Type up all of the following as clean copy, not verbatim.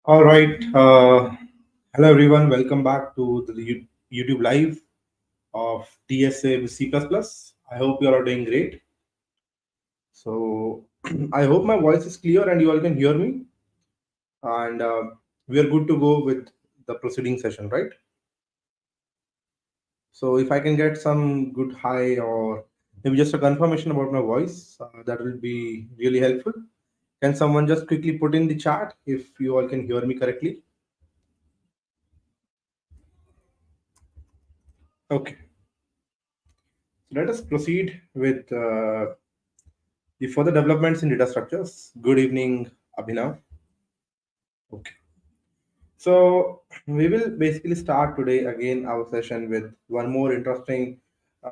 All right. Hello, everyone. Welcome back to the YouTube Live of TSA with C++. I hope you all are doing great. So, I hope my voice is clear and you all can hear me. And we are good to go with the proceeding session, right? So, if I can get some good hi or maybe just a confirmation about my voice, that will be really helpful. Can someone just quickly put in the chat if you all can hear me correctly? Okay. So let us proceed with the further developments in data structures. Good evening, Abhinav. Okay. So we will basically start today again our session with one more interesting uh,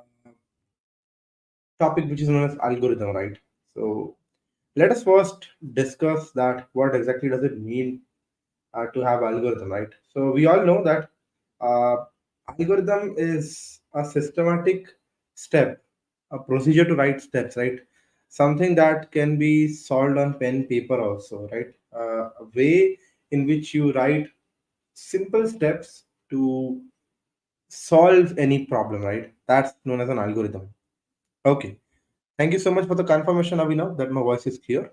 topic, which is known as algorithm, right? So let us first discuss that what exactly does it mean to have algorithm, right? So we all know that uh, algorithm is a systematic step, a procedure to write steps, right? Something that can be solved on pen paper also, right? A way in which you write simple steps to solve any problem, right? That's known as an algorithm. Okay. Thank you so much for the confirmation, Avinav, that my voice is clear.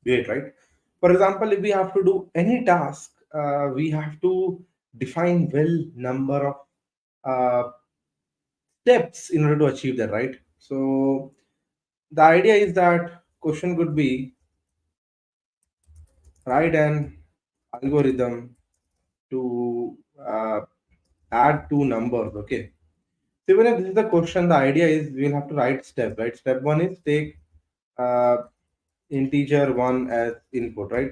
Great, right? For example, if we have to do any task, we have to define well number of uh, steps in order to achieve that, right? So the idea is that question could be write an algorithm to add two numbers. Okay. So even if this is the question, the idea is we'll have to write steps, right? Step one is take uh, integer one as input, right?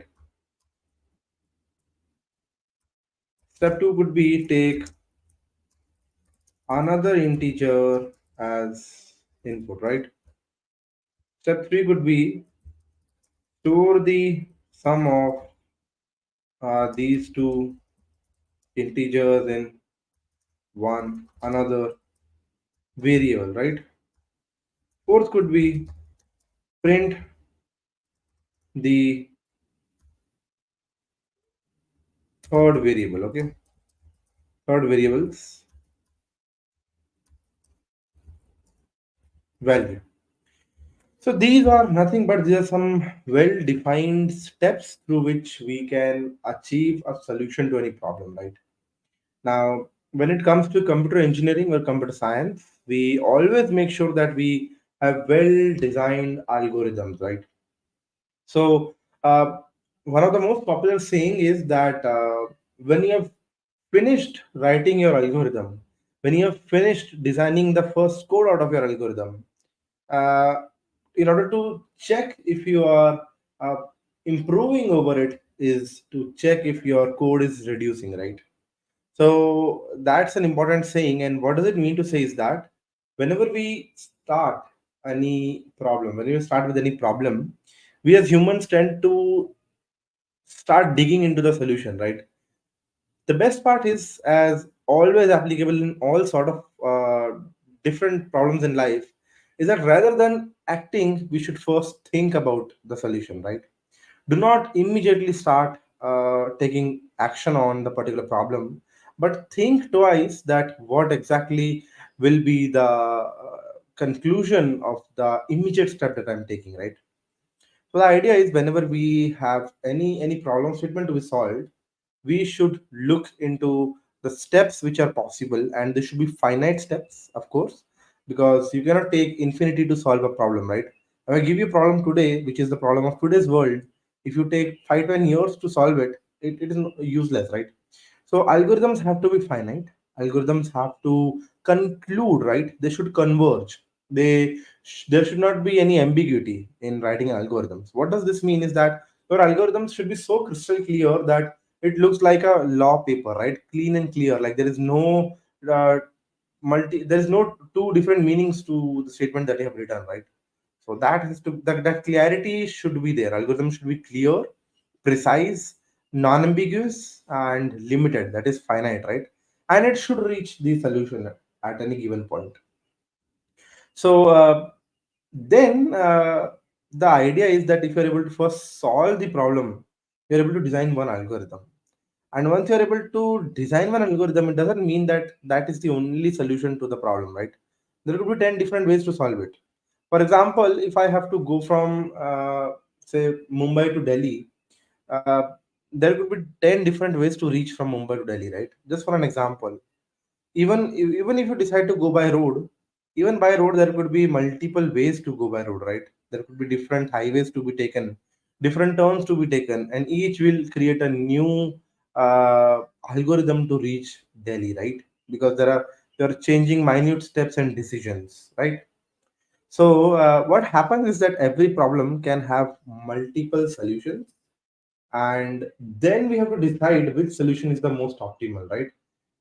Step two could be take another integer as input, right? Step three could be store the sum of these two integers in one another variable, right? Fourth could be print the third variable, okay? Third variable's value. So these are nothing but these are some well-defined steps through which we can achieve a solution to any problem, right? Now, when it comes to computer engineering or computer science, we always make sure that we have well-designed algorithms, right? So, one of the most popular saying is that when you have finished writing your algorithm, when you have finished designing the first code out of your algorithm, uh, in order to check if you are uh, improving over it, is to check if your code is reducing, right? So that's an important saying. And what does it mean to say is that whenever we start any problem, when we start with any problem, we as humans tend to start digging into the solution, right? The best part is, as always applicable in all sort of different problems in life, is that rather than acting, we should first think about the solution, right? Do not immediately start taking action on the particular problem, but think twice that what exactly will be the conclusion of the immediate step that I'm taking, right? So the idea is whenever we have any problem statement to be solved, we should look into the steps which are possible, and there should be finite steps, of course, because you cannot take infinity to solve a problem, right? If I give you a problem today, which is the problem of today's world, if you take 5 10 years to solve it, it is useless, right? So algorithms have to be finite. Algorithms have to conclude, right? They should converge. There should not be any ambiguity in writing algorithms. What does this mean is that your algorithms should be so crystal clear that it looks like a law paper, right? Clean and clear. Like there is no there is no two different meanings to the statement that you have written, right? So that clarity should be there. Algorithm should be clear, precise, non-ambiguous, and limited. That is finite, right? And it should reach the solution at any given point. So then the idea is that if you're able to first solve the problem, You're able to design one algorithm. And once you're able to design one algorithm, it doesn't mean that that is the only solution to the problem, right? There could be 10 different ways to solve it. For example, if I have to go from, say, Mumbai to Delhi, uh, there could be 10 different ways to reach from Mumbai to Delhi, right? Just for an example. Even if you decide to go by road, even by road, there could be multiple ways to go by road, right? There could be different highways to be taken, different turns to be taken, and each will create a new uh, algorithm to reach Delhi, right? Because there are changing minute steps and decisions, right? So what happens is that every problem can have multiple solutions, and then we have to decide which solution is the most optimal, right?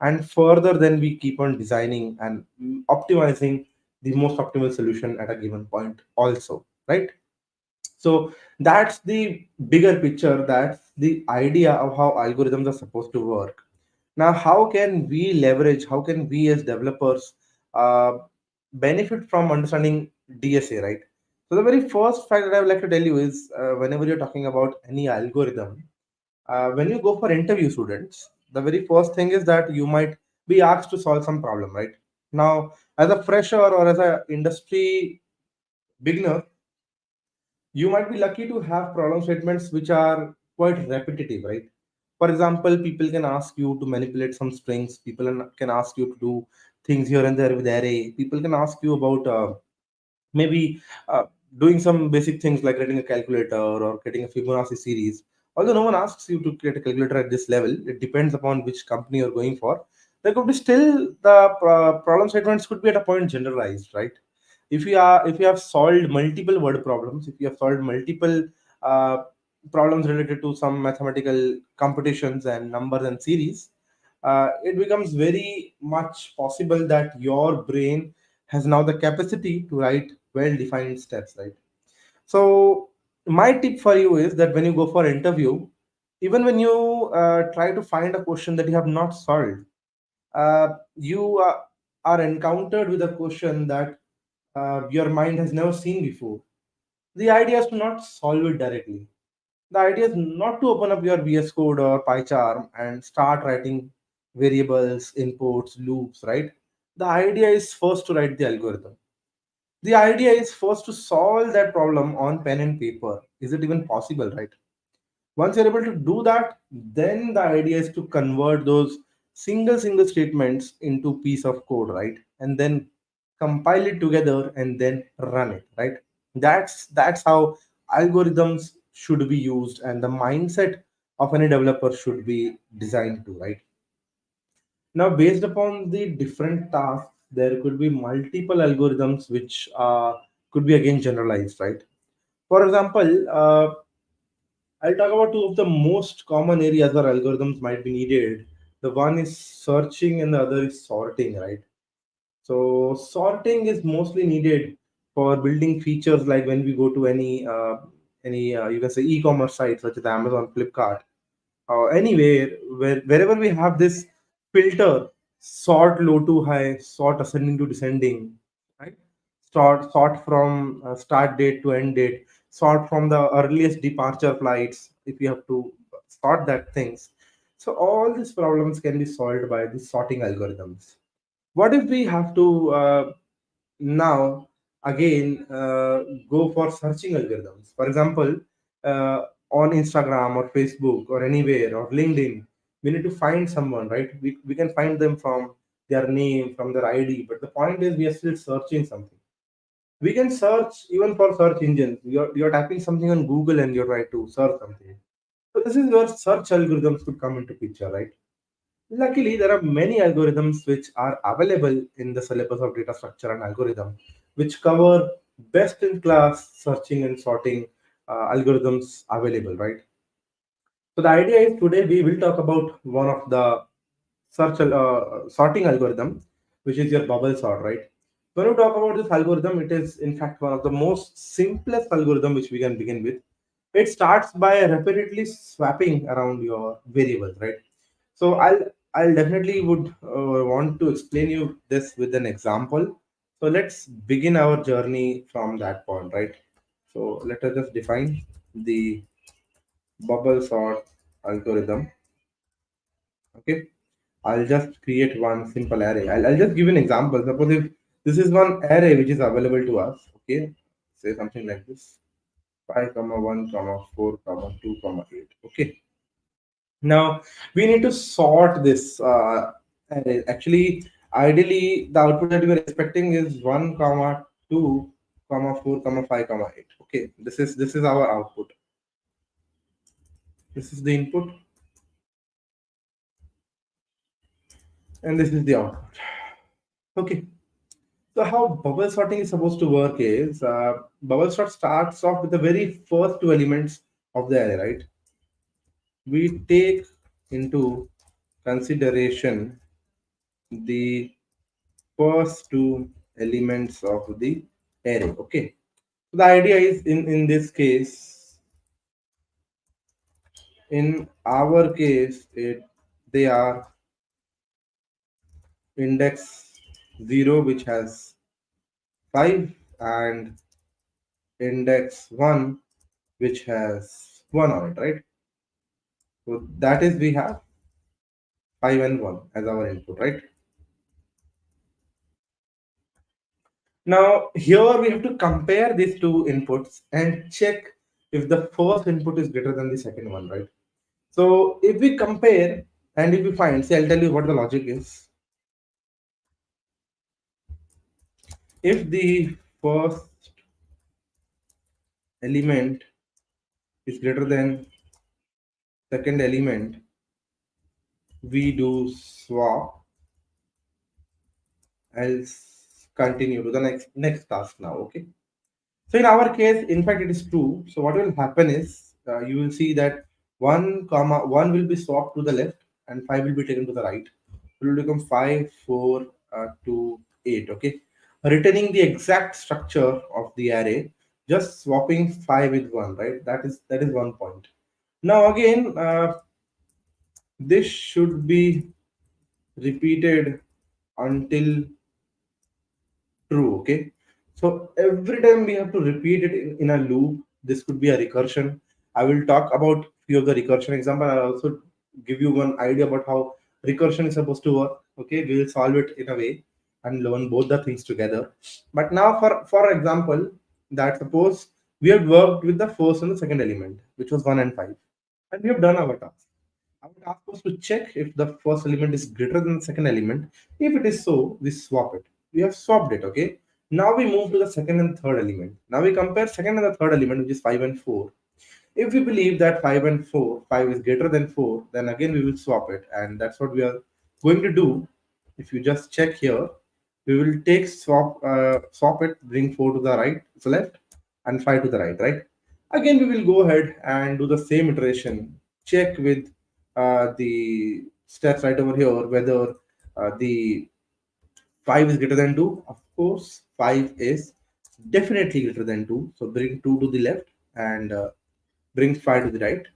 And further, then we keep on designing and optimizing the most optimal solution at a given point also, right? So that's the bigger picture. That's the idea of how algorithms are supposed to work. Now, how can we leverage, how can we as developers uh, benefit from understanding DSA, right? So the very first fact that I would like to tell you is, whenever you're talking about any algorithm, when you go for interview, students, the very first thing is that you might be asked to solve some problem, right? Now, as a fresher or as a industry beginner, you might be lucky to have problem statements which are quite repetitive, right? For example, people can ask you to manipulate some strings, people can ask you to do things here and there with array, people can ask you about maybe doing some basic things like writing a calculator or getting a Fibonacci series. Although no one asks you to create a calculator at this level, it depends upon which company you're going for. There could be still the problem statements could be at a point generalized, right? If you have solved multiple word problems, if you have solved multiple uh, problems related to some mathematical computations and numbers and series, it becomes very much possible that your brain has now the capacity to write well defined steps, right? So my tip for you is that when you go for interview, even when you try to find a question that you have not solved, you are encountered with a question that your mind has never seen before. The idea is to not solve it directly. The idea is not to open up your VS Code or PyCharm and start writing variables, inputs, loops, right? The idea is first to write the algorithm. The idea is first to solve that problem on pen and paper. Is it even possible, right? Once you're able to do that, then the idea is to convert those single statements into piece of code, right? And then compile it together and then run it, right? That's how algorithms should be used, and the mindset of any developer should be designed to, right? Now, based upon the different tasks, there could be multiple algorithms which could be again generalized, right? For example, I'll talk about two of the most common areas where algorithms might be needed. The one is searching and the other is sorting, right? So sorting is mostly needed for building features like when we go to any you can say e-commerce sites such as Amazon, Flipkart, anywhere wherever we have this filter, sort low to high, sort ascending to descending, right? Sort from start date to end date, sort from the earliest departure flights if you have to sort that things. So all these problems can be solved by the sorting algorithms. What if we have to now again go for searching algorithms? For example, uh, on Instagram or Facebook or anywhere or LinkedIn, we need to find someone, right? We can find them from their name, from their ID, but the point is we are still searching something. We can search even for search engines. You're typing something on Google and you're trying to search something. So this is where search algorithms could come into picture, right? Luckily, there are many algorithms which are available in the syllabus of data structure and algorithm, which cover best in class searching and sorting algorithms available, right? So the idea is today we will talk about one of the sorting algorithm, which is your bubble sort, right? When we talk about this algorithm, it is in fact one of the most simplest algorithm which we can begin with. It starts by repeatedly swapping around your variables, right? So I'll definitely would want to explain you this with an example. So let's begin our journey from that point, right? So let us just define the bubble sort algorithm. Okay, I'll just create one simple array. I'll just give an example. Suppose if this is one array which is available to us, okay, say something like this: 5, comma 1, comma 4, comma 2, comma 8. Okay. Now we need to sort this array. Actually, ideally, the output that we are expecting is 1, comma 2, comma 4, comma 5, comma 8. Okay, this is our output. This is the input, and this is the output. Okay. So how bubble sorting is supposed to work is bubble sort starts off with the very first two elements of the array, right? We take into consideration the first two elements of the array. Okay. So the idea is in this case, in our case, they are index 0 which has 5 and index 1 which has 1 on it, right? So that is we have 5 and 1 as our input, right? Now here we have to compare these two inputs and check if the first input is greater than the second one, right? So if we compare and if we find, see, I'll tell you what the logic is. If the first element is greater than second element, we do swap, else continue to the next task now. Okay. So in our case, in fact, it is true. So what will happen is you will see that 1 comma 1 will be swapped to the left and 5 will be taken to the right. It will become 5, 4, 2, 8. Okay, retaining the exact structure of the array, just swapping 5 with 1. Right. That is one point. Now again, this should be repeated until true. Okay. So every time we have to repeat it in a loop. This could be a recursion. I will talk about few of the recursion example. I'll also give you one idea about how recursion is supposed to work. Okay. We will solve it in a way and learn both the things together. But now for example, that suppose we have worked with the first and the second element, which was 1 and 5. And we have done our task. Our task was to check if the first element is greater than the second element. If it is so, we swap it. We have swapped it, okay? Now we move to the second and third element. Now we compare second and the third element, which is 5 and 4. If we believe that 5 and 4, 5 is greater than 4, then again we will swap it. And that's what we are going to do. If you just check here, we will take swap it, bring 4 to the right, so left, and 5 to the right, right? Again, we will go ahead and do the same iteration. Check with the steps right over here whether the 5 is greater than 2. Of course, 5 is definitely greater than 2. So bring 2 to the left and bring 5 to the right.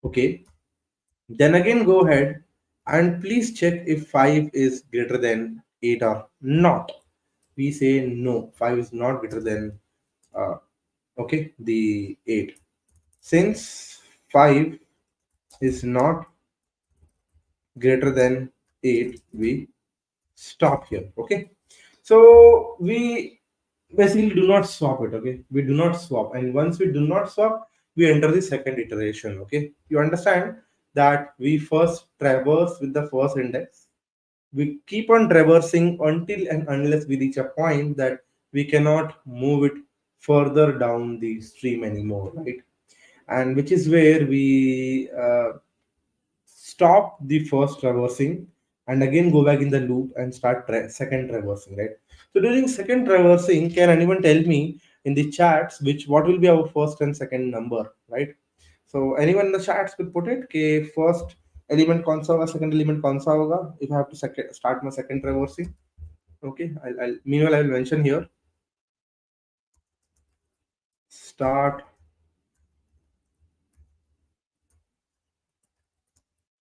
Okay. Then again, go ahead and please check if 5 is greater than 8 or not. We say no, 5 is not greater than uh, okay, the 8. Since 5 is not greater than 8, we stop here. Okay. So we basically do not swap it. Okay. We do not swap. And once we do not swap, we enter the second iteration. Okay. You understand that we first traverse with the first index. We keep on traversing until and unless we reach a point that we cannot move it further down the stream anymore, right? And which is where we stop the first traversing and again go back in the loop and start second traversing, right? So during second traversing, can anyone tell me in the chats which what will be our first and second number, right? So anyone in the chats could put it कि first element कौन सा होगा, second element कौन सा होगा if I have to start my second traversing. Okay, I'll meanwhile I will mention here start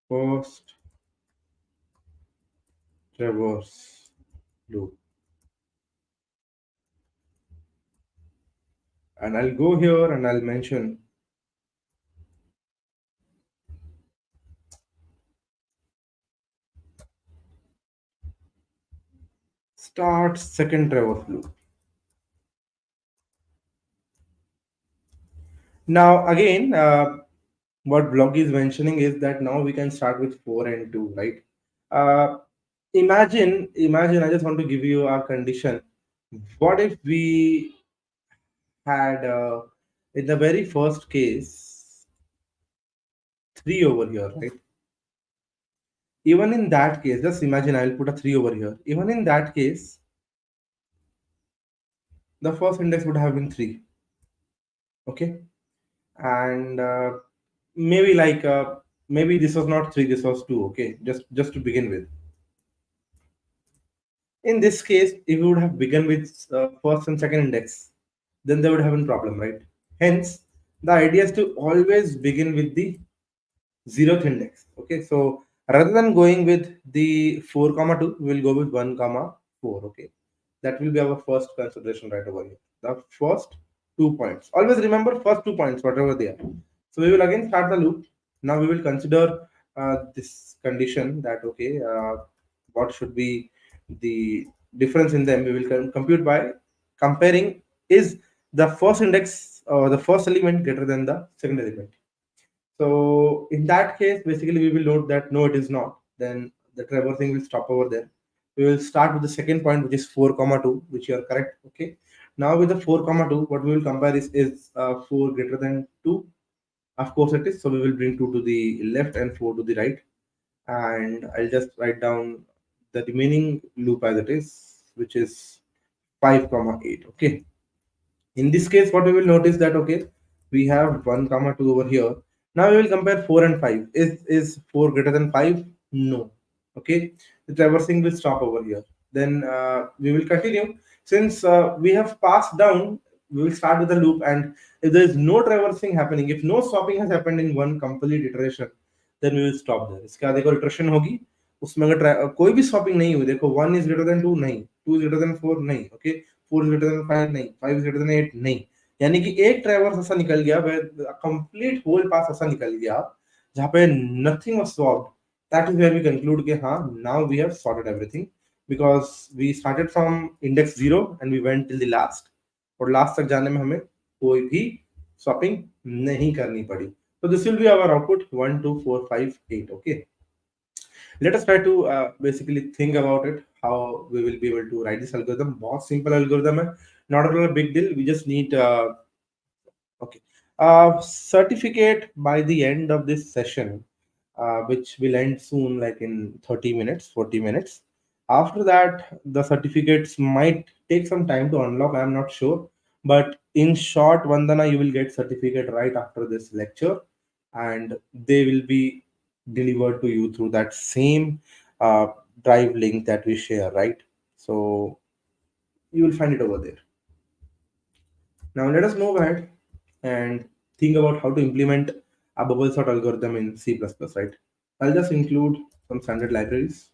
first traverse loop, and I'll go here and I'll mention start second traverse loop. Now again, what blog is mentioning is that now we can start with 4 and 2, right? Uh, imagine, I just want to give you a condition. What if we had, in the very first case, 3 over here, right? Even in that case, just imagine I'll put a 3 over here. Even in that case, the first index would have been 3, okay? And maybe like, maybe this was not 3, this was 2, okay? Just to begin with. In this case, if you would have begun with first and second index, then there would have been problem, right? Hence, the idea is to always begin with the zeroth index. Okay, so rather than going with the 4 comma 2, we will go with 1 comma 4. Okay, that will be our first consideration right over here. The first 2 points. Always remember first 2 points, whatever they are. So we will again start the loop. Now we will consider this condition that okay, what should be the difference in them. We will compute by comparing is the first index or the first element greater than the second element. So in that case, basically we will note that no, it is not. Then the traversing will stop over there. We will start with the second point, which is 4 comma 2, which you are correct. Okay. Now with the 4 comma 2, what we will compare is 4 greater than 2. Of course it is. So we will bring 2 to the left and 4 to the right. And I'll just write down the remaining loop as it is, which is 5 comma 8. Okay. In this case, what we will notice that okay, we have 1 comma 2 over here. Now we will compare 4 and 5. Is 4 greater than 5? No. Okay, the traversing will stop over here. Then we will continue. Since we have passed down, we will start with the loop, and if there is no traversing happening, if no stopping has happened in one complete iteration, then we will stop there. इसके बाद एक और iteration होगी, उसमें अगर कोई भी stopping नहीं हुई, देखो 1 is greater than 2 नहीं, 2 is greater than 4 नहीं, okay, 4 is greater than 5 नहीं, 5 is greater than 8 नहीं, यानी कि एक ट्रैवर्स ऐसा निकल गया, कंप्लीट होल पास ऐसा निकल गया जहां पे nothing was solved. That is where we concluded कि हाँ, now we have sorted everything because we started from index 0 and we went till the last, और लास्ट तक जाने में हमें कोई भी स्वैपिंग नहीं करनी पड़ी. So this will be our output 1, 2, 4, 5, 8. Okay. Let us try to basically think about it, how we will be able to write this algorithm. बहुत simple algorithm है, not at all a big deal. We just need okay, certificate by the end of this session, which will end soon, like in 30 minutes, 40 minutes. After that, the certificates might take some time to unlock. I'm not sure, but in short, Vandana, you will get certificate right after this lecture, and they will be delivered to you through that same uh, drive link that we share, right? So you will find it over there. Now let us move ahead and think about how to implement a bubble sort algorithm in C++, right? I'll just include some standard libraries.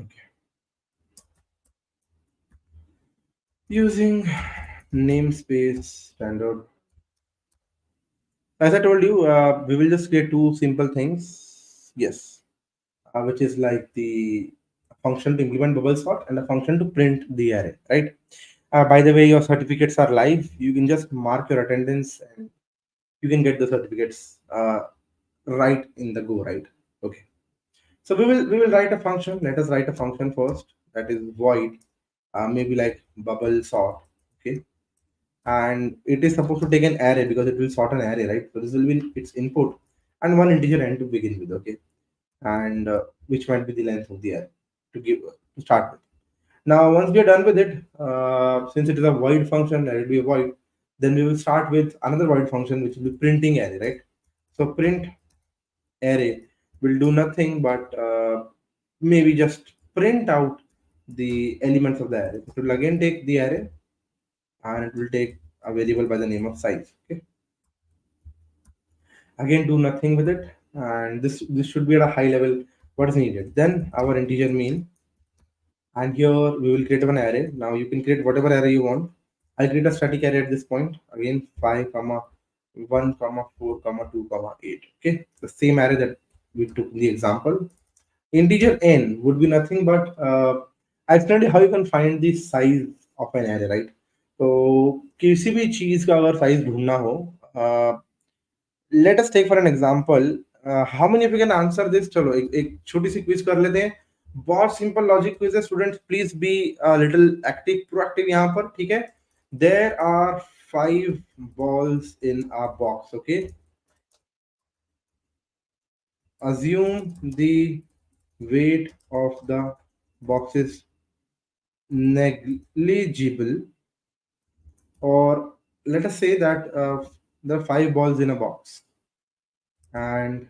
Okay. Using namespace standard. As I told you, we will just create two simple things. Yes, which is like the function to implement bubble sort and a function to print the array, right? By the way, your certificates are live. You can just mark your attendance and you can get the certificates right in the go, right? Okay. So we will write a function. Let us write a function first. That is void, maybe like bubble sort. Okay, and it is supposed to take an array because it will sort an array, right? So this will be its input and one integer n to begin with. Okay, and which might be the length of the array to start with. Now once we are done with it, since it is a void function, let it be a void. Then we will start with another void function which will be printing array, right? So print array will do nothing but maybe just print out the elements of the array. It will again take the array and it will take a variable by the name of size. Okay. Again, do nothing with it, and this should be at a high level. What is needed? Then our integer mean, and here we will create an array. Now you can create whatever array you want. I'll create a static array at this point. Again, 5 comma 1 comma 4 comma 2 comma 8. Okay, the same array that we took in the example. Integer n would be nothing but I explained you how you can find the size of an array, right? तो किसी भी चीज का अगर size ढूंढना हो, let us take for an example, how many of you can answer this? चलो एक छोटी सी क्विज कर लेते हैं. बहुत सिंपल लॉजिक क्विज है students, please be little active proactive यहाँ पर, ठीक है? There are 5 balls in a box, okay? Assume the weight of the box is negligible, or let us say that there are 5 balls in a box and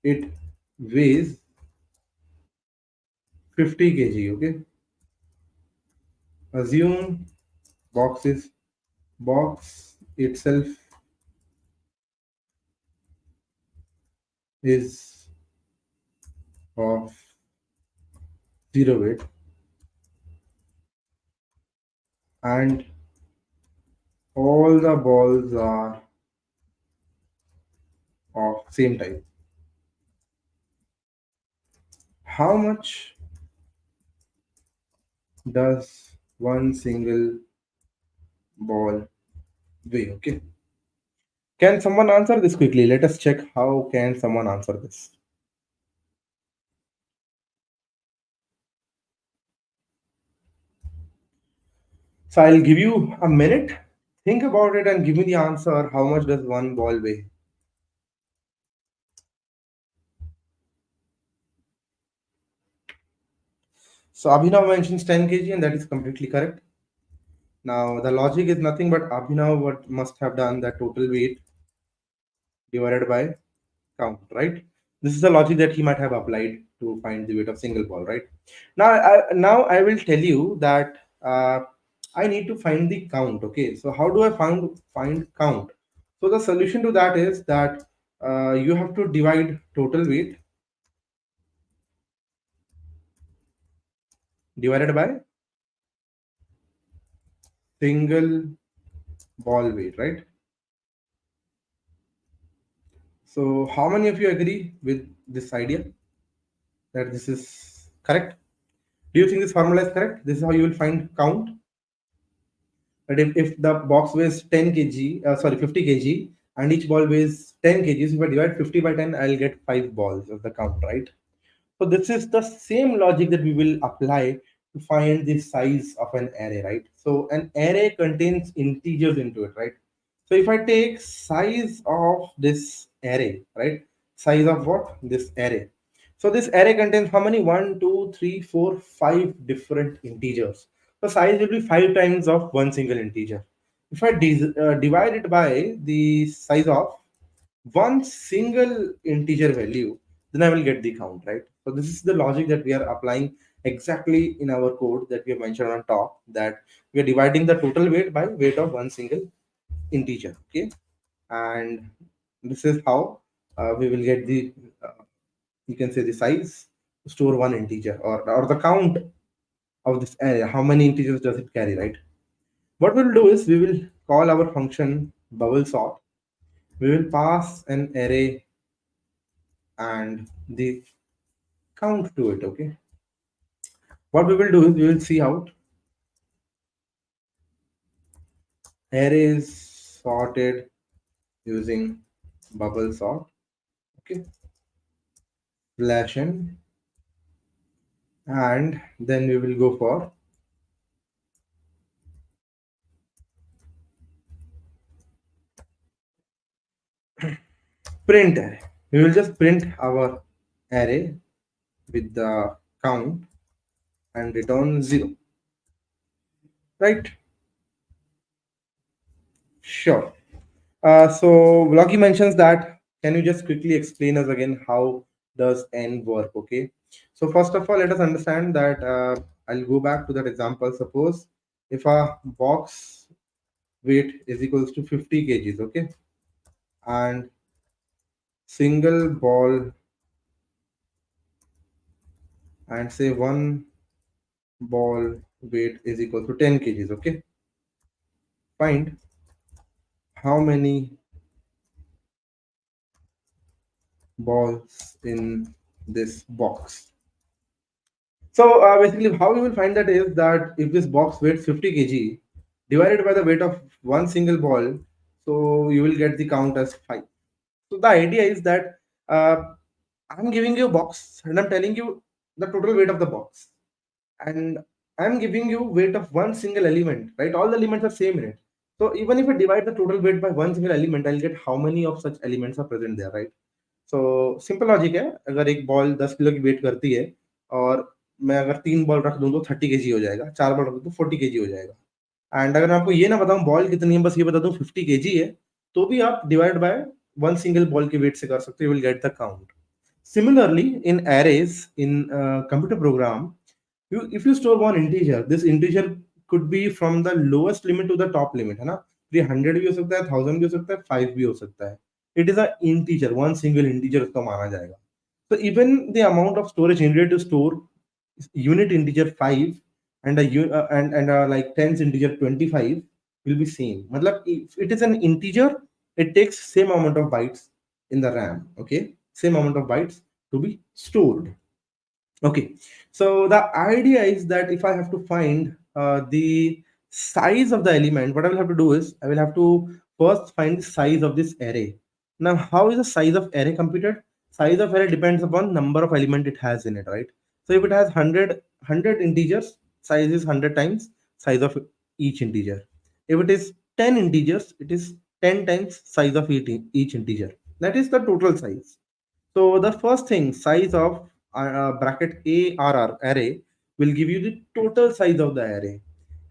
it weighs 50 kg, okay? Assume box itself is of zero weight and all the balls are of same type. How much does one single ball weigh? Okay. Can someone answer this quickly? Let us check how can someone answer this. So I'll give you a minute. Think about it and give me the answer. How much does one ball weigh? So Abhinav mentions 10 kg and that is completely correct. Now the logic is nothing but Abhinav what must have done the total weight divided by count, right? This is the logic that he might have applied to find the weight of single ball, right? Now I will tell you that I need to find the count. Okay, so how do I find count? So the solution to that is that you have to divide total weight divided by single ball weight, right? So how many of you agree with this idea that this is correct? Do you think this formula is correct? This is how you will find count. But if the box weighs 10 kg, sorry, 50 kg, and each ball weighs 10 kgs, if I divide 50 by 10, I'll get 5 balls as the count, right? So this is the same logic that we will apply to find the size of an array, right? So an array contains integers into it, right? So if I take size of this array, right? Size of what? This array. So this array contains how many? 1, 2, 3, 4, 5 different integers. So size will be 5 times of one single integer. If I divide it by the size of one single integer value, then I will get the count, right? So this is the logic that we are applying exactly in our code that we have mentioned on top, that we are dividing the total weight by weight of one single integer, okay? And this is how we will get the you can say the size to store one integer, or the count of this array. How many integers does it carry, right? What we'll do is we will call our function bubble sort. We will pass an array and the count to it, okay? What we will do is we will see out arrays sorted using bubble sort, okay? Slash n, and then we will go for print array. We will just print our array with the count and return 0, right? Sure. So Blocky mentions that. Can you just quickly explain us again how does n work? Okay. So first of all, let us understand that I'll go back to that example. Suppose if a box weight is equals to 50 kgs, okay, and single ball and say one ball weight is equal to 10 kgs, okay. Find how many balls in this box. So basically, how you will find that is that if this box weighs 50 kg divided by the weight of one single ball, so you will get the count as 5. So the idea is that I'm giving you a box and I'm telling you the total weight of the box, and I'm giving you weight of one single element, right? All the elements are same in it. So even if I divide the total weight by one single element, I'll get how many of such elements are present there, right? So simple logic है, अगर एक ball 10 kilo की wait करती है और मैं अगर 3 ball रख दूं तो 30 kg हो जाएगा, 4 बॉल रख दूं तो 40 kg हो जाएगा। एंड अगर मैं आपको ये ना बताऊं बॉल कितनी है, बस ये बता दूं 50 kg है, तो भी आप divide by one single ball के वेट से कर सकते हो, you will get the count. Similarly in arrays in computer program, if you store one integer, this integer could be from the lowest limit to the top limit, है ना? ये 100 भी हो सकता है, 1000 भी हो सकता है, 5 भी हो सकता है। It is a integer, one single integer उसको माना जाएगा। So even the amount of storage needed to store unit integer 5 and a like tens integer 25 will be same। मतलब if it is an integer, it takes same amount of bytes in the RAM, okay? Same amount of bytes to be stored. Okay, so the idea is that if I have to find the size of the element, what I will have to do is I will have to first find the size of this array. Now, how is the size of array computed? Size of array depends upon number of element it has in it, right? So if it has 100 integers, size is 100 times size of each integer. If it is 10 integers, it is 10 times size of each integer. That is the total size. So the first thing, size of bracket ARR array will give you the total size of the array.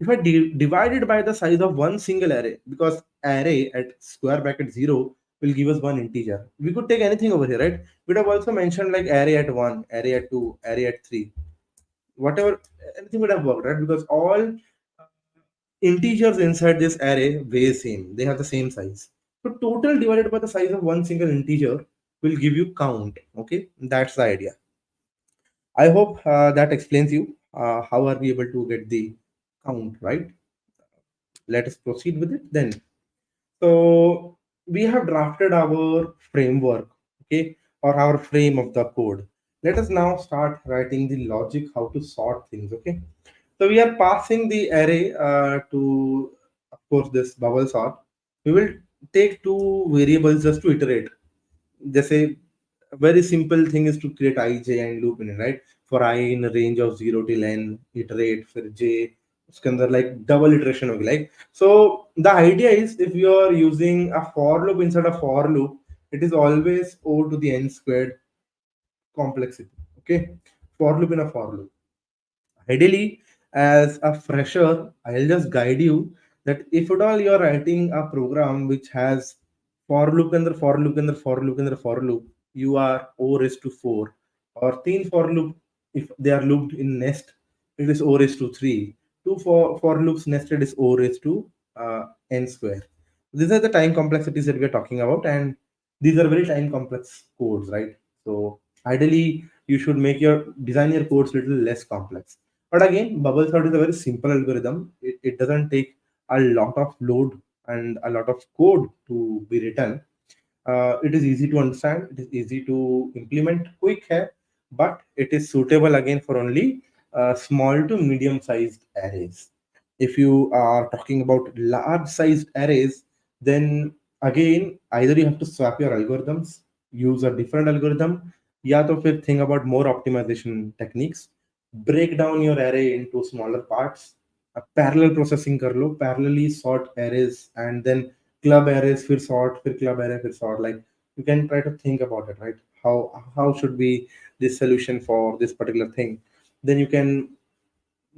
If I divide it by the size of one single array, because array at square bracket 0 will give us one integer. We could take anything over here, right? We'd have also mentioned like array at 1, array at 2, array at 3. Whatever, anything would have worked, right? Because all integers inside this array weigh same. They have the same size. So total divided by the size of one single integer will give you count. Okay, that's the idea. I hope that explains you how are we able to get the count, right? Let us proceed with it then. So we have drafted our framework, okay, or our frame of the code. Let us now start writing the logic how to sort things, okay? So we are passing the array to, of course, this bubble sort. We will take two variables just to iterate. जैसे very simple thing is to create ij and loop in it, right? For I in a range of 0 till n, iterate, फिर j उसके अंदर like double iteration होगी, like so the idea is if you are using a for loop inside a for loop, it is always o to the n squared complexity, okay? For loop in a for loop. Ideally, as a fresher, I'll just guide you that if at all you're writing a program which has for loop and the for loop and the for loop and the for loop, you are O raised to 4. Or three for loop, if they are looped in nest, it is O raised to 3. Two for loops nested is O raised to n square. These are the time complexities that we are talking about, and these are very time complex codes, right? So ideally, you should make your design your codes little less complex. But again, bubble sort is a very simple algorithm. It doesn't take a lot of load and a lot of code to be written. It is easy to understand. It is easy to implement. Quick hai, but it is suitable again for only small to medium sized arrays. If you are talking about large sized arrays, then again either you have to swap your algorithms, use a different algorithm, या तो फिर think about more optimization techniques, break down your array into smaller parts, parallel processing कर लो, parallelly sort arrays and then club arrays फिर sort, फिर club array फिर sort, like you can try to think about it, right? How should be this solution for this particular thing? Then you can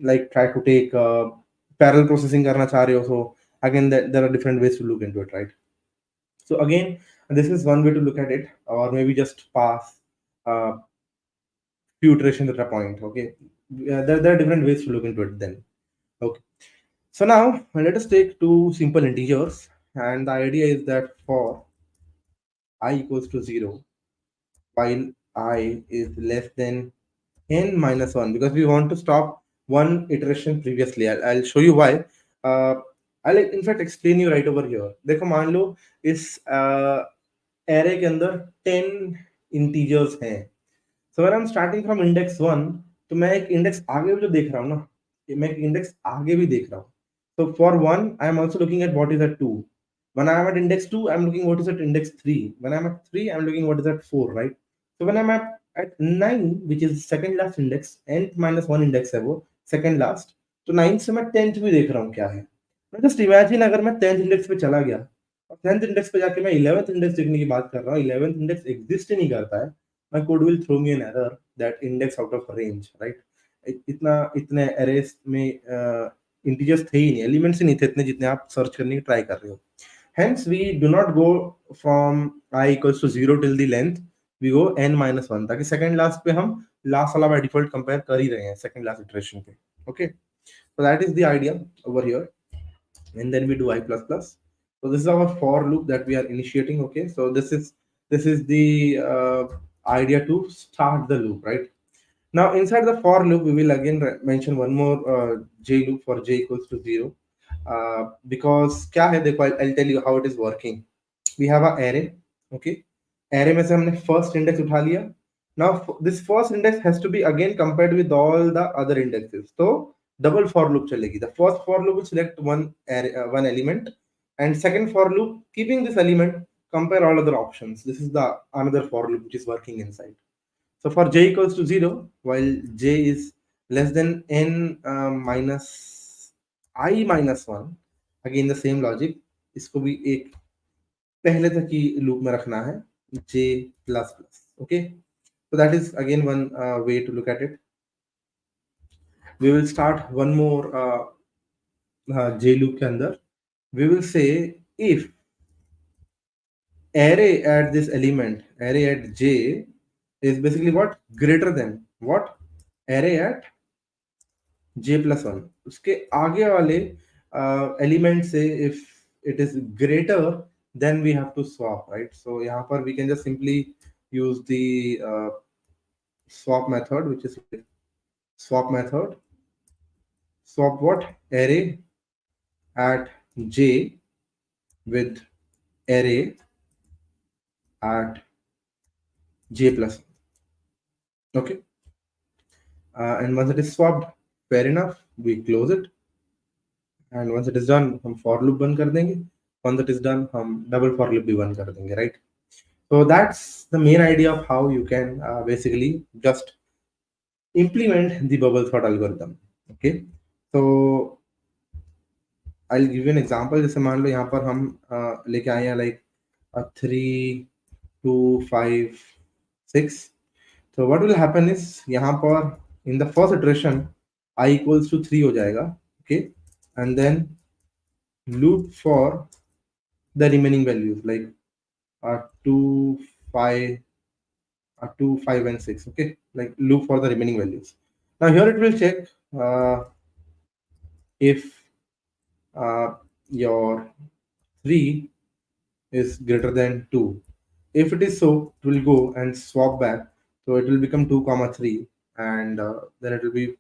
like try to take parallel processing करना चाह रहे हो, so again there are different ways to look into it, right? So again, this is one way to look at it, or maybe just pass uh, few iterations at a point. Okay, there are different ways to look into it then. Okay, so now let us take two simple integers, and the idea is that for I equals to 0, while I is less than n minus 1, because we want to stop one iteration previously. I'll show you why. I'll in fact explain you right over here. देखो मान लो इस array के अंदर 10 integers हैं. So when I'm starting from index 1, तो मैं एक index आगे भी जो देख रहा हूँ ना, मैं एक इंडेक्स आगे भी देख रहा हूँ. So for 1 I am also looking at what is at 2. When I am at index 2, I am looking what is at index 3. When I am at 3, I am looking what is at 4, right? So when I'm at 9, which is second last index, nth minus 1 index है वो second last, तो 9 से मैं 10th भी देख रहा हूँ क्या है. मैं जस्ट इमेजिन अगर मैं 10th इंडेक्स पे चला गया और 10th इंडेक्स पे जाके मैं 11th इंडेक्स देखने की बात कर रहा हूँ, 11th इंडेक्स एग्जिस्ट ही नहीं करता है, my code will throw me an error that index out of range, right? इतना इतने arrays में integers थे ही नहीं, elements ही नहीं थे इतने जितने आप सर्च करने की ट्राई कर रहे हो. Hence we do not go from I equals to 0 till the length, we go n minus 1 ताकि second last पे हम last वाला by default compare कर ही रहे हैं second last iteration पे. Okay, so that is the idea over here, and then we do I plus plus. So this is our for loop that we are initiating. Okay, so this is the idea to start the loop, right? Now inside the for loop we will again mention one more j loop for j equals to 0, because क्या है देखो, I'll tell you how it is working. We have a array. Okay, array में से हमने first index उठा लिया. Now this first index has to be again compared with all the other indexes, so double for loop चलेगी. The first for loop will select one array, one element, and second for loop keeping this element compare all other options. This is the another for loop which is working inside. So for j equals to 0, while j is less than n minus I minus 1, again the same logic, इसको भी एक पहले तक की loop में रखना है j plus plus. Okay, so that is again one way to look at it. We will start one more j loop के अंदर. We will say if array at this element, array at j is basically what, greater than what, array at j plus 1, उसके आगे वाले element से if it is greater, then we have to swap, right? So यहाँ पर we can just simply use the swap method, which is like swap method, swap what, array at j with array at j plus 1. Okay, and once it is swapped, fair enough, we close it, and once it is done हम for loop बंद कर देंगे. Once it is done हम double for loop भी बंद कर देंगे, right? So that's the main idea of how you can basically just implement the bubble sort algorithm. Okay, so I'll give you an example. जैसे मान लो यहाँ पर हम लेके आए हैं like 3 2 5 6. So what will happen is यहाँ पर in the first iteration I equals to 3 हो जाएगा. Okay, and then loop for the remaining values like 2 5 2 5 and 6. Okay, like loop for the remaining values. Now here it will check if your 3 is greater than 2. If it is so, it will go and swap back, so it will become 2 comma 3, and then it will be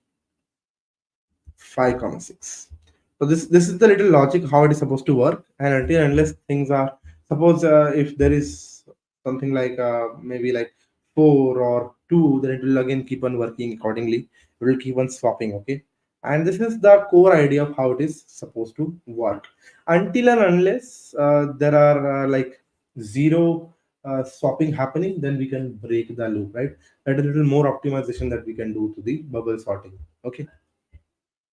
5 comma 6. So this is the little logic how it is supposed to work. And until unless things are, suppose if there is something like maybe like 4 or 2, then it will again keep on working accordingly. It will keep on swapping. Okay, and this is the core idea of how it is supposed to work. Until and unless there are like zero swapping happening, then we can break the loop, right? That is a little more optimization that we can do to the bubble sorting. Okay,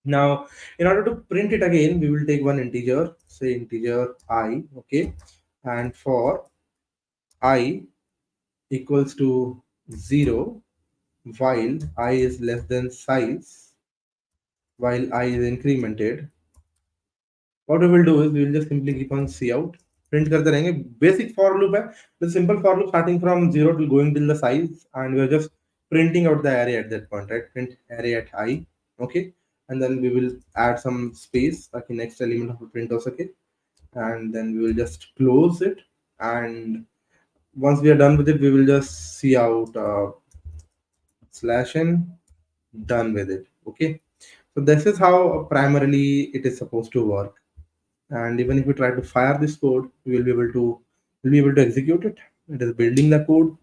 now in order to print it again, we will take one integer, say integer I. Okay, and for I equals to 0, while I is less than size, while I is incremented, what we will do is we will just simply keep on cout, print करते रहेंगे. Basic for loop है, the simple for loop starting from 0 to going till the size, and we are just printing out the array at that point, right? Print array at I. Okay, and then we will add some space ताकि next element of print हो सके, and then we will just close it, and once we are done with it, we will just cout /n, done with it. Okay, so this is how primarily it is supposed to work. And even if we try to fire this code, we will be able to execute it. It is building the code.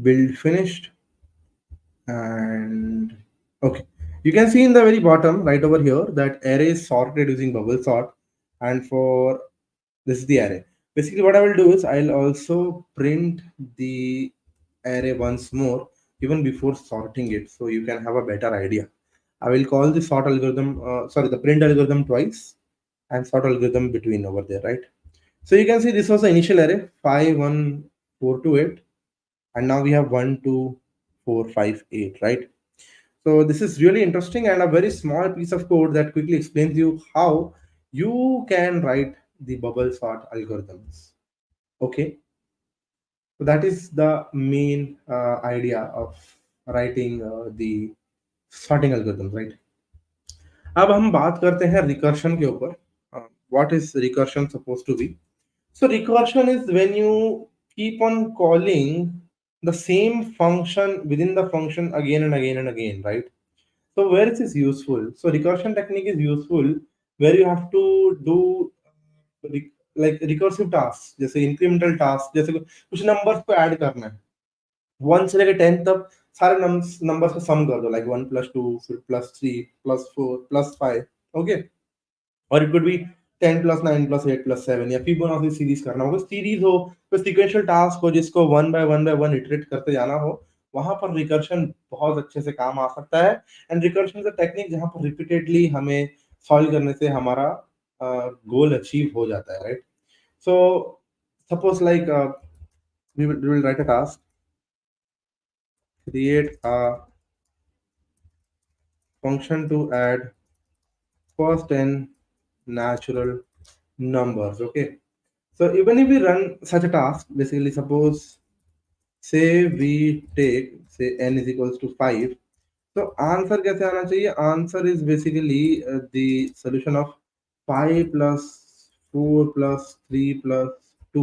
build finished. And okay, you can see in the very bottom right over here that array is sorted using bubble sort. And for this is the array. Basically what I will do is I'll also print the array once more even before sorting it, so you can have a better idea. I will call the sort algorithm, sorry, the print algorithm twice and sort algorithm between over there, right? So you can see this was the initial array 5 1 4 2 8, and now we have 1 2 4 5 8, right? So this is really interesting and a very small piece of code that quickly explains you how you can write the bubble sort algorithms. Okay, so that is the main idea of writing the sorting algorithms, right? अब हम बात करते हैं recursion के ऊपर. What is recursion supposed to be? So recursion is when you keep on calling the same function within the function again and again and again, right? So where is this useful? So recursion technique is useful where you have to do like recursive tasks, जैसे incremental tasks, जैसे कुछ numbers को add करना है 1 से लेकर 10 तक सारे numbers का sum कर दो, like 1 plus 2 फिर plus 3 plus 4 plus 5. Okay, और it could be 10 plus 9 plus 8 plus 7 या फिबोनाची सीरीज करना होगा, सीरीज हो तो सीक्वेंशियल टास्क हो जिसको वन बाय वन इटरेट करते जाना हो, वहां पर रिकर्शन बहुत अच्छे से काम आ सकता है. And recursion is a technique जहां पर रिपीटेडली हमें सॉल्व करने से हमारा गोल अचीव हो जाता है, right? So suppose like we will write a task, create a function to add first 10 natural numbers. Okay, so even if we run such a task, basically suppose say we take say n is equals to 5, so answer कैसे आना चाहिए? Answer is basically the solution of 5 plus 4 plus 3 plus 2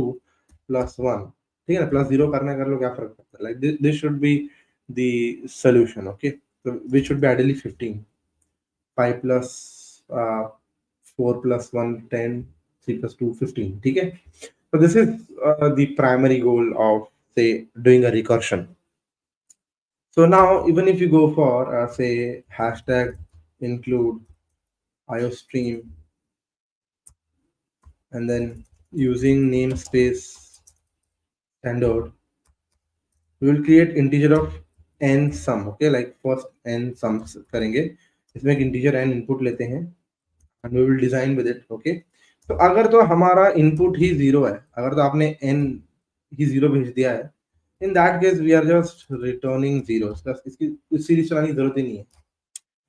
plus 1. ठीक है ना, plus zero करना कर लो, क्या फर्क पड़ता है? Like this should be the solution. Okay, so which should be ideally 15. 5 plus 4 plus 1 10, 3 plus 2 15. ठीक है, so this is the primary goal of say doing a recursion. So now even if you go for say hashtag include iostream and then using namespace standard, we will create integer of n sum. Okay, like first n sums करेंगे, इसमें एक integer n input लेते हैं and we will design with it. Okay, तो अगर तो हमारा input ही zero है, अगर तो आपने n ही जीरो भेज दिया है, in that case we are just returning zeros. इसकी सीरीज चलाने की जरूरत ही नहीं है.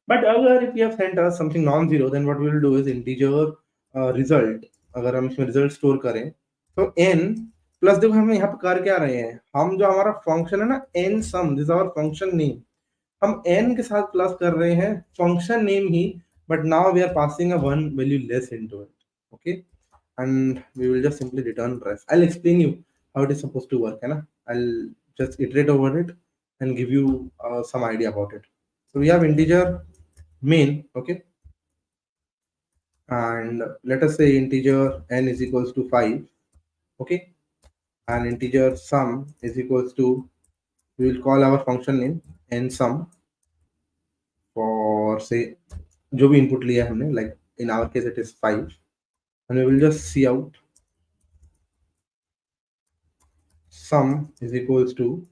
But अगर if you have sent us something non-zero, then what we will do is integer result. अगर हम इसमें result store करें तो n प्लस, देखो हम यहाँ पे कर क्या रहे हैं, हम जो हमारा फंक्शन है ना n sum, this our function name, हम n के साथ प्लस कर रहे हैं फंक्शन नेम ही, but now we are passing a one value less into it. Okay, and we will just simply return ref. I'll explain you how it is supposed to work, है ना? I'll just iterate over it and give you some idea about it. So we have integer main. Okay, and let us say integer n is equals to 5. Okay, and integer sum is equals to, we will call our function name n sum for say जो भी input लिया हमने, like in our case it is 5, and we will just see out sum is equals to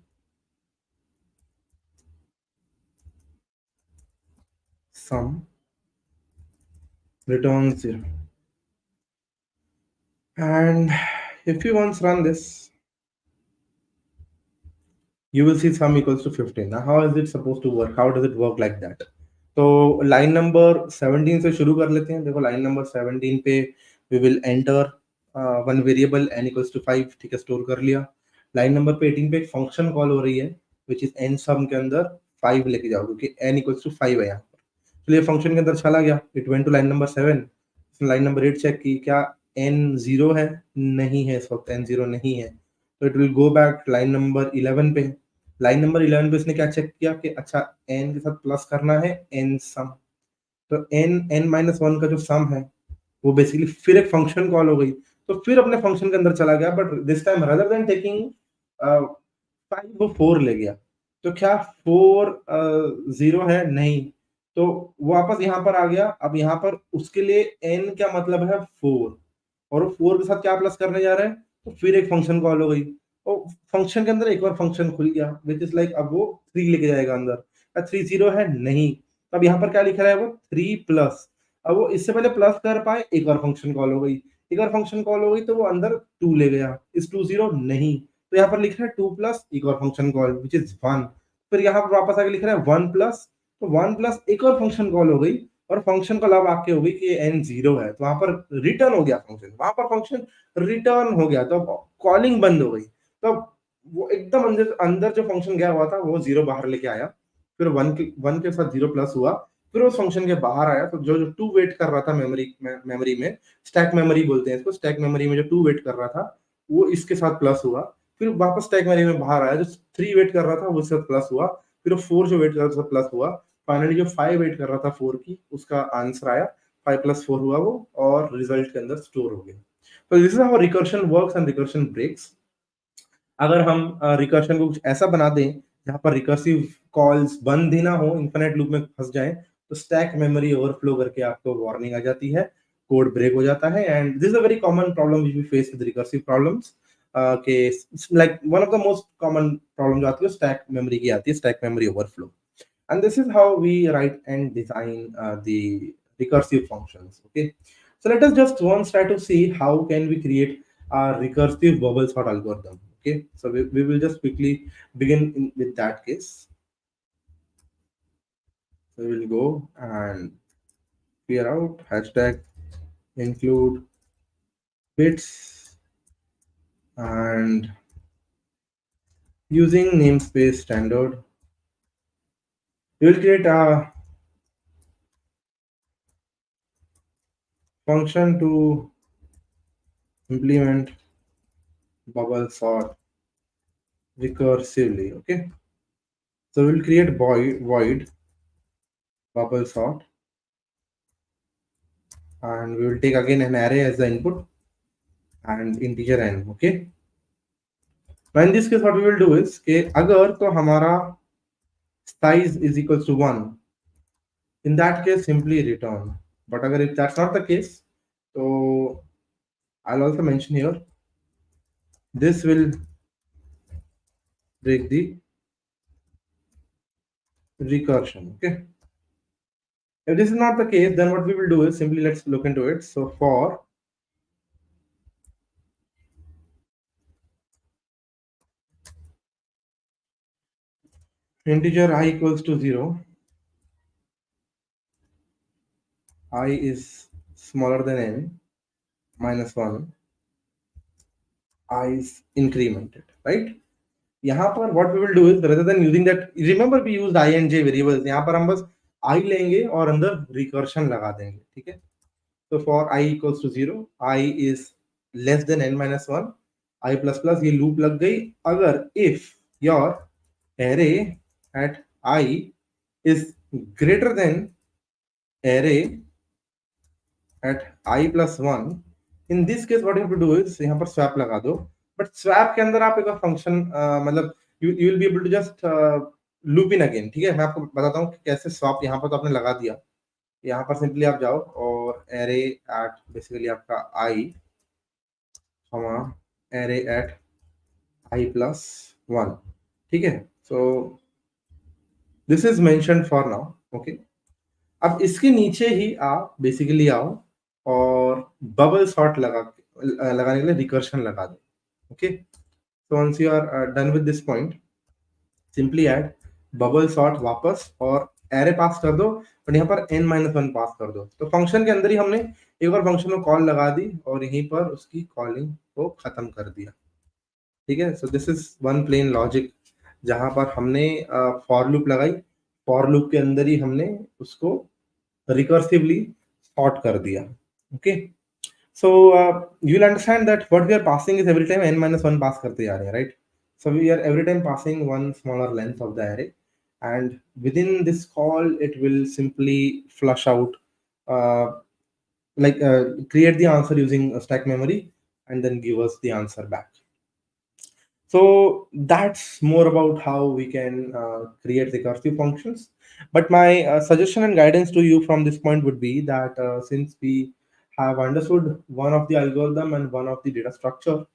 sum return 0. And if you once run this, you will see sum equals to 15. Now how is it supposed to work? How does it work like that? तो line number 17 से शुरू कर लेते हैं. देखो line number 17 पे we will enter one variable n equals to 5. ठीक है, स्टोर कर लिया. लाइन नंबर पे 18 पे एक फंक्शन कॉल हो रही है विच इज n सम के अंदर 5 लेके जाओ क्योंकि n इक्वल्स टू 5 है यहाँ पर. चलिए फंक्शन के अंदर चला गया, it went to line number 7. Line number 8 check की, क्या n 0 है? नहीं है, इस वक्त n 0 नहीं है. तो it will go back line number 11 पे. लाइन नंबर 11 पे इसने क्या चेक किया कि अच्छा n के साथ प्लस करना है n सम. तो n माइनस वन का जो सम है वो बेसिकली फिर एक फंक्शन कॉल हो गई, तो फिर अपने फंक्शन के अंदर चला गया. But this time rather than taking 5 वो 4 ले गया, तो क्या 4 0 है? नहीं। तो वापस यहाँ पर आ गया। अब यहाँ पर उसके लिए n क्या मतलब है? 4, और वो 4 के साथ क्या प्लस करने जा रहे हैं? तो फिर एक फंक्शन कॉल हो गई, और फंक्शन के अंदर एक और फंक्शन खुल गया विच इज लाइक, अब वो 3 लेके जाएगा अंदर। क्या 3 0 है? नहीं। तो अब यहाँ पर क्या लिख रहा है वो? 3 प्लस। अब वो इससे पहले प्लस कर पाए, एक और फंक्शन कॉल हो गई, एक और फंक्शन कॉल हो गई, तो वो अंदर 2 ले गया। इस 2 0 नहीं। तो यहाँ पर लिख रहा है 2 प्लस एक और फंक्शन कॉल विच इज 1। फिर यहाँ पर वापस आके लिख रहा है 1 प्लस, तो 1 प्लस एक और फंक्शन कॉल हो गई, और फंक्शन कॉल अब आपके हो गई कि n 0 है, तो वहां पर रिटर्न हो गया फंक्शन, वहां पर फंक्शन रिटर्न हो गया, तो कॉलिंग बंद हो गई। तो वो एकदम अंदर अंदर जो फंक्शन गया हुआ था वो 0 बाहर लेके आया। फिर 1 के साथ 0 प्लस हुआ, फिर उस फंक्शन के बाहर आया, तो जो जो 2 वेट कर रहा था मेमोरी में, स्टैक मेमोरी बोलते हैं इसको, स्टैक मेमोरी में जो 2 वेट कर रहा था वो इसके साथ प्लस हुआ। फिर वापस स्टैक मेमोरी में बाहर आया, जो 3 वेट कर रहा था वो इसके साथ प्लस हुआ। फिर वो 4 जो वेट कर रहा था प्लस हुआ। फाइनली जो 5 वेट कर रहा था 4 की, उसका आंसर आया, 5 प्लस 4 हुआ वो, और रिजल्ट के अंदर स्टोर हो गया। तो this is how recursion works and recursion breaks. अगर हम रिकर्शन को कुछ ऐसा बना दें जहां पर रिकर्सिव कॉल्स बंद ही ना हो, इन्फिनिट लूप में फंस जाए, तो स्टैक मेमोरी ओवरफ्लो करके आपको वार्निंग आ जाती है, कोड ब्रेक हो जाता है। And this is a very common problem which we face with recursive problems, के like one of the most common problem जो आती है स्टैक मेमोरी की आती है, stack memory overflow. And this is how we write and design the recursive functions. Okay, so let us just once try to see how can we create a recursive bubble sort algorithm. Okay, so we will just quickly begin with that case. So we will go and clear out hashtag include bits, and using namespace standard we will create a function to implement bubble sort recursively. Okay, so we'll create void bubble sort, and we will take again an array as the input and integer n. Okay, now in this case what we will do is कि अगर तो हमारा size is equals to 1, in that case simply return. But अगर if that's not the case, so I'll also mention here this will break the recursion. Okay, if this is not the case, then what we will do is simply let's look into it. So for integer I equals to 0, I is smaller than n minus 1, I is incremented, right? यहाँ पर what we will do is rather than using that, remember we used I and j variables, यहाँ पर हम बस I लेंगे और अंदर recursion लगा देंगे, ठीक है? तो for I equals to 0, I is less than n minus 1, I plus plus, ये loop लग गई। अगर if your array at I is greater than array at I plus 1, in this case what you have to do is यहाँ पर swap लगा दो। But swap के अंदर आप एक फंक्शन मतलब you will be able to just loop in again, ठीक है? मैं आपको बताता हूँ कि कैसे स्वैप यहाँ पर तो आपने लगा दिया। यहाँ पर सिंपली आप जाओ और एरे एट बेसिकली आपका आई कॉमा एरे एट आई प्लस 1, ठीक है? So this is mention for now. Okay, अब इसके नीचे ही आप बेसिकली आओ और बबल सॉर्ट लगाने के लिए रिकर्शन लगा दो। Okay, so once you are done with this point, simply add bubble sort वापस और एरे पास कर दो, और यहाँ पर n-1 पास कर दो। तो फंक्शन के अंदर ही हमने एक और फंक्शन में कॉल लगा दी और यहीं पर उसकी कॉलिंग को खत्म कर दिया, ठीक है? So this is one plain logic जहां पर हमने फॉर लूप लगाई, फॉर लूप के अंदर ही हमने उसको रिकर्सिवली सॉर्ट कर दिया। Okay, so you'll understand that what we are passing is every time n-1 pass करते जा रहे हैं, right? So we are every time passing one smaller length of the array, and within this call it will simply flush out, uh, create the answer using a stack memory and then give us the answer back. So that's more about how we can create recursive functions. But my suggestion and guidance to you from this point would be that since we have understood one of the algorithm and one of the data structure,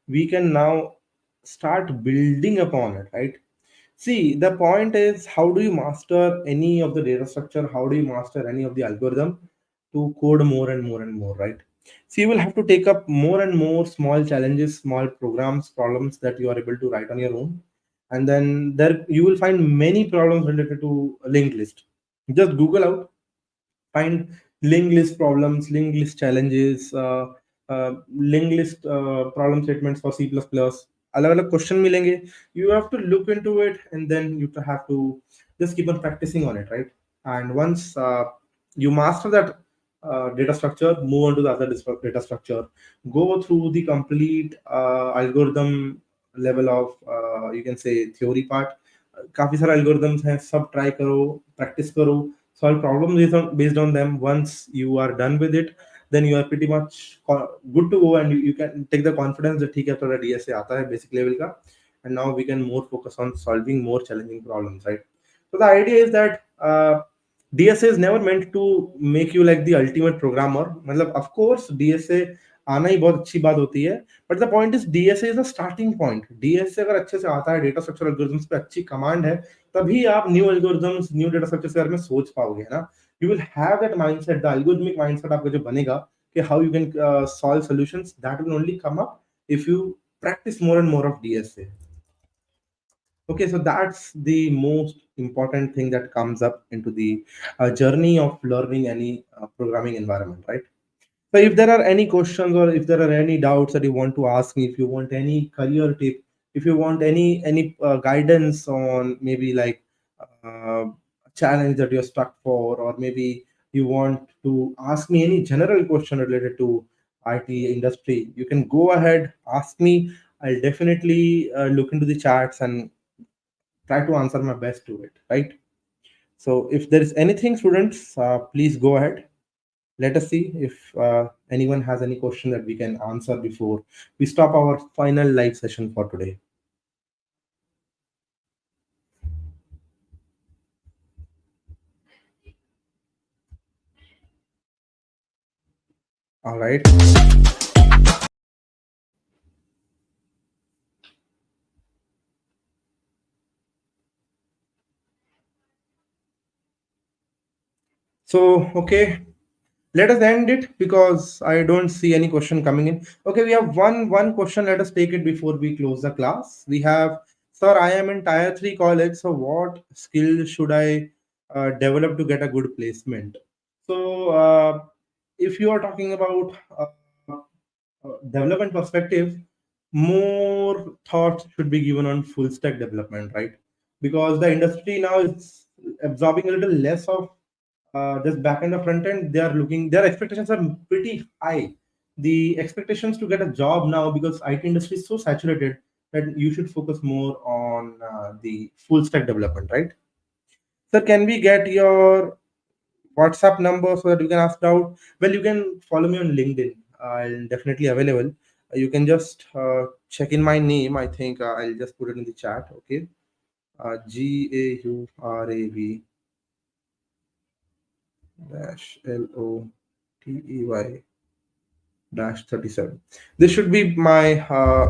we can now start building upon it, right? See, the point is, how do you master any of the data structure? How do you master any of the algorithm to code more and more and more, right? So you will have to take up more and more small challenges, small programs, problems that you are able to write on your own. And then there you will find many problems related to linked list. Just Google out, find linked list problems, linked list challenges, linked list problem statements for C++. अलग अलग question मिलेंगे. You have to look into it, and then you have to just keep on practicing on it, right? And once you master that data structure, move on to the other data structure, go through the complete algorithm level of you can say theory part. काफी सारे algorithms हैं, सब try करो, practice करो, solve problems based on them. Once you are done with it, then you are pretty much good to go, and you can take the confidence that ठीक है थोड़ा DSA आता है basic level का, and now we can more focus on solving more challenging problems, right? So the idea is that DSA is never meant to make you like the ultimate programmer. मतलब of course DSA आना ही बहुत अच्छी बात होती है, but the point is DSA is a starting point. DSA अगर अच्छे से आता है, डेटा स्ट्रक्चर एल्गोरिथम्स पे अच्छी कमांड है, तभी आप new algorithms, new data structure के बारे में सोच पाओगे, है ना? You will have that mindset, the algorithmic mindset आपका जो बनेगा कि how you can solve solutions, that will only come up if you practice more and more of DSA. Okay, so that's the most important thing that comes up into the journey of learning any programming environment, right? So if there are any questions or if there are any doubts that you want to ask me, if you want any career tip, if you want any guidance on maybe like uh, challenge that you're stuck for, or maybe you want to ask me any general question related to IT industry, you can go ahead, ask me. I'll definitely look into the chats and try to answer my best to it, right? So if there is anything, students, please go ahead. Let us see if anyone has any question that we can answer before we stop our final live session for today. All right. So, okay, let us end it because I don't see any question coming in. Okay, we have one question. Let us take it before we close the class. We have, sir, I am in tier 3 college. So what skill should I develop to get a good placement? So if you are talking about development perspective, more thought should be given on full stack development, right? Because the industry now is absorbing a little less of just back end or front end. They are looking, their expectations are pretty high. The expectations to get a job now, because IT industry is so saturated, that you should focus more on the full stack development, right? Sir, can we get your WhatsApp number so that you can ask out? Well, you can follow me on LinkedIn. I'll definitely available. You can just check in my name. I think I'll just put it in the chat. Okay, GAURAV dash LOTEY dash 37. This should be my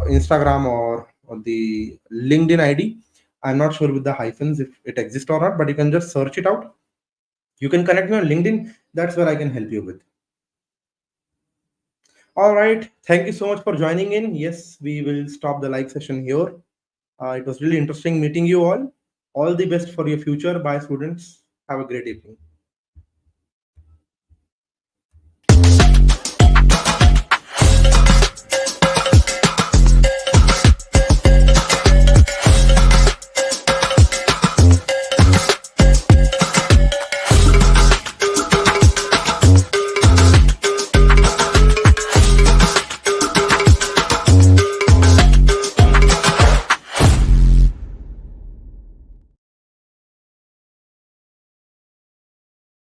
Instagram or the LinkedIn ID. I'm not sure with the hyphens if it exists or not, but you can just search it out. You can connect me on LinkedIn. That's where I can help you with. All right. Thank you so much for joining in. Yes, we will stop the live session here. It was really interesting meeting you all. All the best for your future. Bye, students. Have a great evening.